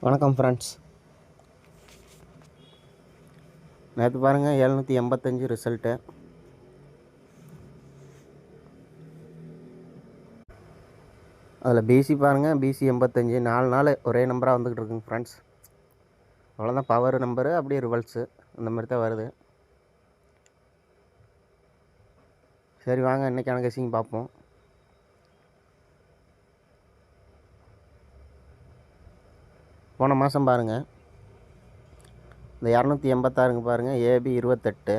வணக்கம் ஃப்ரெண்ட்ஸ். நேற்று பாருங்கள் 785 ரிசல்ட்டு. அதில் பிசி பாருங்கள், பிசி 85 4 நாள் ஒரே நம்பராக வந்துக்கிட்டு இருக்குங்க ஃப்ரெண்ட்ஸ். அவ்வளோதான் பவர் நம்பரு, அப்படியே ரிவல்ஸு இந்த மாதிரி தான் வருது. சரி வாங்க இன்றைக்கான கெஸிங் பார்ப்போம். போன மாதம் பாருங்கள், இந்த 286 பாருங்கள், ஏபி 28.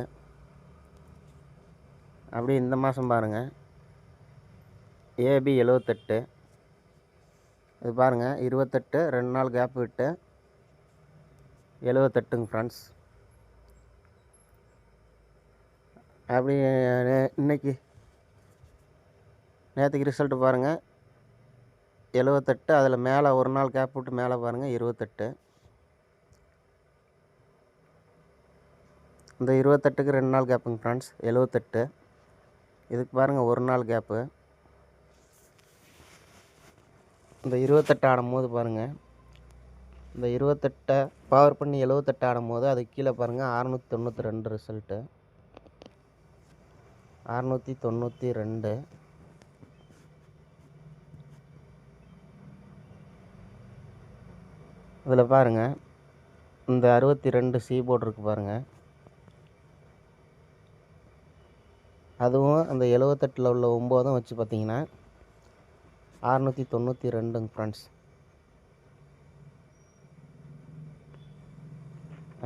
அப்படி இந்த மாதம் பாருங்கள், ஏபி 78. இது பாருங்கள் 28, 2 நாள் கேப் விட்டு 78ங்க ஃப்ரெண்ட்ஸ். அப்படி இன்னைக்கு நேற்றுக்கு ரிசல்ட்டு பாருங்கள் 78, அதில் மேலே ஒரு நாள் கேப் விட்டு மேலே பாருங்கள் 28. இந்த 28க்கு 2 நாள் கேப்புங்க ஃப்ரெண்ட்ஸ் 78. இதுக்கு பாருங்கள் ஒரு நாள் கேப்பு. இந்த 28 ஆடும்போது பாருங்கள், இந்த 28 பவர் பண்ணி 78 ஆடும்போது அதுக்கு கீழே பாருங்கள் 692 ரிசல்ட்டு. 692. இதில் பாருங்கள் இந்த 62 சி போர்டு இருக்குது பாருங்கள், அதுவும் அந்த 78ல் உள்ள 9 வச்சு பார்த்தீங்கன்னா 692ங்க ஃப்ரெண்ட்ஸ்.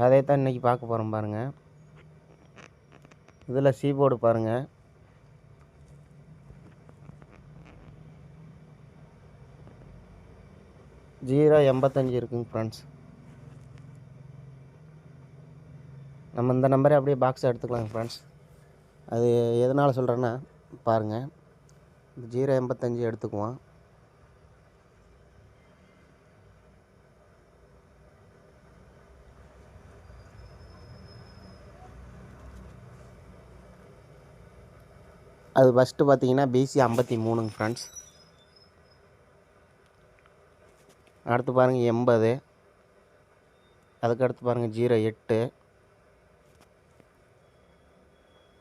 அதே தான் இன்றைக்கி பார்க்க போகிறோம் பாருங்கள். இதில் சி போர்டு பாருங்கள், ஜீரோ 85 இருக்குங்க ஃப்ரெண்ட்ஸ். நம்ம இந்த நம்பரே அப்படியே பாக்ஸை எடுத்துக்கலாங்க ஃப்ரெண்ட்ஸ். அது எதனால் சொல்கிறேன்னா பாருங்கள், இந்த 085 எடுத்துக்குவோம். அது ஃபஸ்ட்டு பார்த்தீங்கன்னா பிசி 53ங்க ஃப்ரெண்ட்ஸ். அடுத்து பாருங்கள் 80. அதுக்கடுத்து பாருங்கள் 08.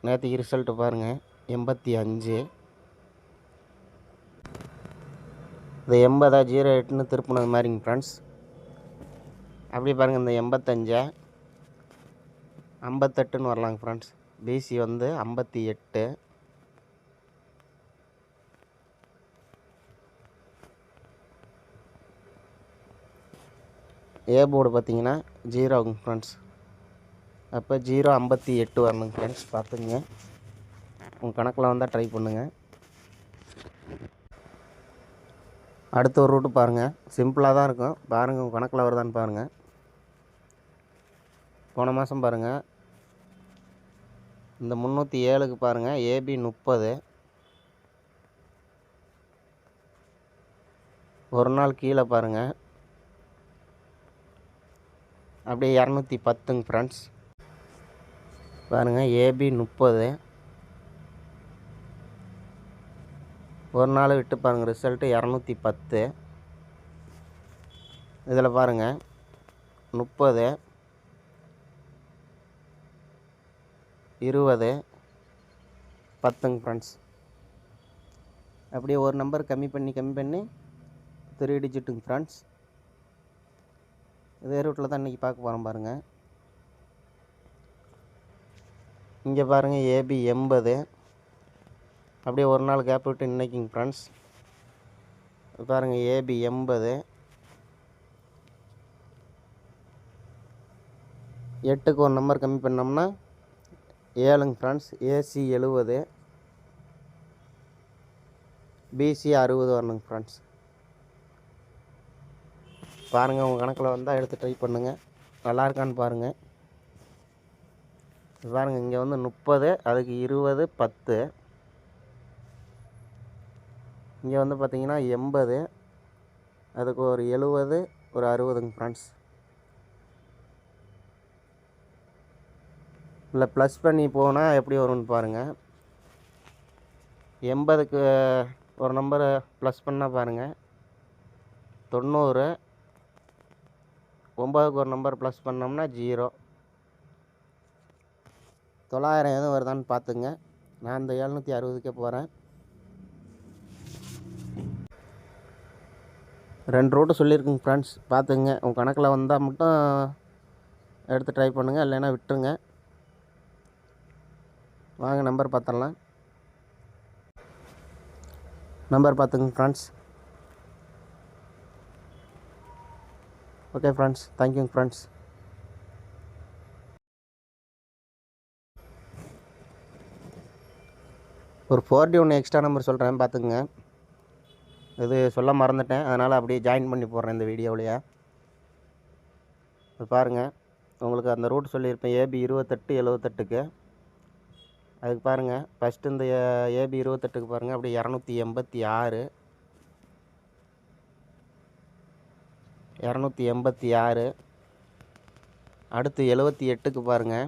நேற்றுக்கு ரிசல்ட்டு பாருங்கள் 85. இந்த 80 08ன்னு திருப்பினது மாதிரிங்க ஃப்ரெண்ட்ஸ். அப்படி பாருங்கள் இந்த 85 58ன்னு வரலாங்க ஃப்ரெண்ட்ஸ். பிசி வந்து 58. ஏ போர்டு பார்த்தீங்கன்னா 0ங்க ஃப்ரெண்ட்ஸ். அப்போ 058 வரணுங்க ஃப்ரெண்ட்ஸ். பார்த்துங்க, உங்கள் கணக்கில் வந்தால் ட்ரை பண்ணுங்கள். அடுத்த ஒரு ரூட்டு பாருங்கள், சிம்பிளாக தான் இருக்கும். பாருங்கள் உங்கள் கணக்கில் வருதான்னு பாருங்கள். போன மாதம் பாருங்கள், இந்த 307க்கு பாருங்கள் ஏபி 30. ஒரு நாள் கீழே பாருங்கள் அப்படியே 210ங்க ஃப்ரெண்ட்ஸ். பாருங்கள் ஏபி 30. ஒரு நாள் விட்டு பாருங்கள் ரிசல்ட்டு 210. இதில் பாருங்கள் 30, 20, 10ங்க ஃப்ரெண்ட்ஸ். அப்படியே ஒரு நம்பர் கம்மி பண்ணி 3 டிஜிட்டுங்க ஃப்ரெண்ட்ஸ். இதே ரூட்டில் தான் இன்றைக்கி பார்க்க போகிறோம் பாருங்கள். இங்கே பாருங்கள் ஏபி 80. அப்படியே ஒரு நாள் கேப் விட்டு இன்றைக்கிங்க ஃப்ரெண்ட்ஸ். பாருங்கள் ஏபி 80. 8க்கு ஒரு நம்பர் கம்மி பண்ணோம்னா 7ங்க ஃப்ரெண்ட்ஸ். ஏசி 70, பிசி 60 வரணுங்க ஃப்ரெண்ட்ஸ். பாருங்கள் உங்கள் கணக்கில் வந்தால் எடுத்து ட்ரை பண்ணுங்கள், நல்லா இருக்கான்னு பாருங்கள். பாருங்கள் இங்கே வந்து 30, அதுக்கு 20, 10. இங்கே வந்து பார்த்தீங்கன்னா 80, அதுக்கு ஒரு 70, ஒரு 60ங்க ஃப்ரெண்ட்ஸ். இல்லை ப்ளஸ் பண்ணி போனால் எப்படி வரும்னு பாருங்கள். 80க்கு ஒரு நம்பரை ப்ளஸ் பண்ணால் பாருங்கள் 90, 9க்கு ஒரு நம்பர் ப்ளஸ் பண்ணோம்னா 0. 900 எதுவும் வருதான்னு பார்த்துங்க. நான் இந்த 760க்கே போகிறேன். 2 ரூட்டு சொல்லியிருக்குங்க ஃப்ரெண்ட்ஸ், பார்த்துங்க. உங்கள் கணக்கில் வந்தால் மட்டும் எடுத்து ட்ரை பண்ணுங்கள், இல்லைன்னா விட்டுருங்க. வாங்க நம்பர் பார்த்துடலாம். நம்பர் பார்த்துங்க ஃப்ரெண்ட்ஸ். ஓகே ஃப்ரெண்ட்ஸ், தேங்க்யூங்க ஃப்ரெண்ட்ஸ். ஒரு 41 எக்ஸ்ட்ரா நம்பர் சொல்கிறேன், பார்த்துக்குங்க. இது சொல்ல மறந்துட்டேன், அதனால் அப்படியே ஜாயின் பண்ணி போடுறேன் இந்த வீடியோவிலையே. இது பாருங்கள், உங்களுக்கு அந்த ரூட் சொல்லியிருப்பேன் ஏபி 2878க்கு. அதுக்கு பாருங்கள், ஃபஸ்ட்டு இந்த ஏபி 28க்கு பாருங்கள், அப்படியே 286 286. அடுத்து 78க்கு பாருங்கள்,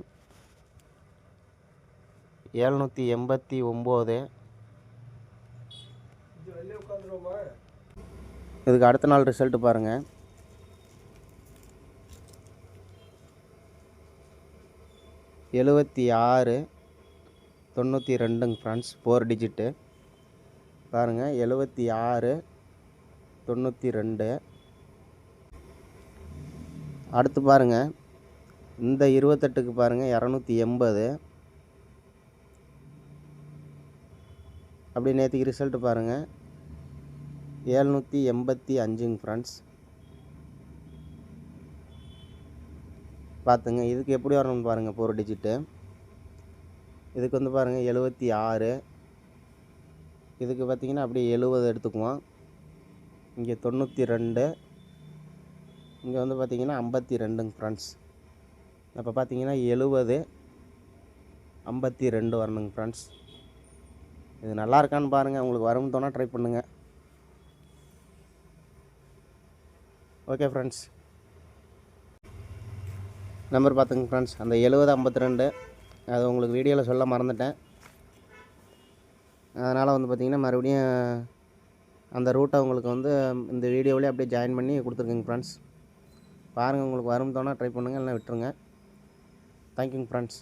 789. இதுக்கு அடுத்த நாள் ரிசல்ட்டு பாருங்கள். 76 92ங்க ஃப்ரெண்ட்ஸ், 4 டிஜிட்டு பாருங்கள். 76 92. அடுத்து பாருங்கள், இந்த 28க்கு பாருங்கள் 280. அப்படி நேற்றுக்கு ரிசல்ட்டு பாருங்கள் 785ங்க ஃப்ரெண்ட்ஸ். பார்த்துங்க, இதுக்கு எப்படி வரணும்னு பாருங்கள். 4 டிஜிட்டு இதுக்கு வந்து பாருங்கள் 76. இதுக்கு பார்த்திங்கன்னா அப்படியே 70 எடுத்துக்குவோம். இங்கே 92. இங்கே வந்து பார்த்திங்கன்னா 52ங்க ஃப்ரெண்ட்ஸ். அப்போ பார்த்திங்கன்னா 70 52 வரணுங்க ஃப்ரெண்ட்ஸ். இது நல்லா இருக்கான்னு பாருங்கள், உங்களுக்கு வரும்னு தோணா ட்ரை பண்ணுங்கள். ஓகே ஃப்ரெண்ட்ஸ், நம்பர் பார்த்துங்க ஃப்ரெண்ட்ஸ். அந்த 70 52 அது உங்களுக்கு வீடியோவில் சொல்ல மறந்துட்டேன். அதனால் வந்து பார்த்திங்கன்னா மறுபடியும் அந்த ரூட்டை உங்களுக்கு வந்து இந்த வீடியோவிலே அப்படியே ஜாயின் பண்ணி கொடுத்துருக்குங்க ஃப்ரெண்ட்ஸ். பாருங்கள், உங்களுக்கு வரும் தோணா ட்ரை பண்ணுங்கள், இல்லைனா விட்டுருங்க. தேங்க்யூங்க ஃப்ரெண்ட்ஸ்.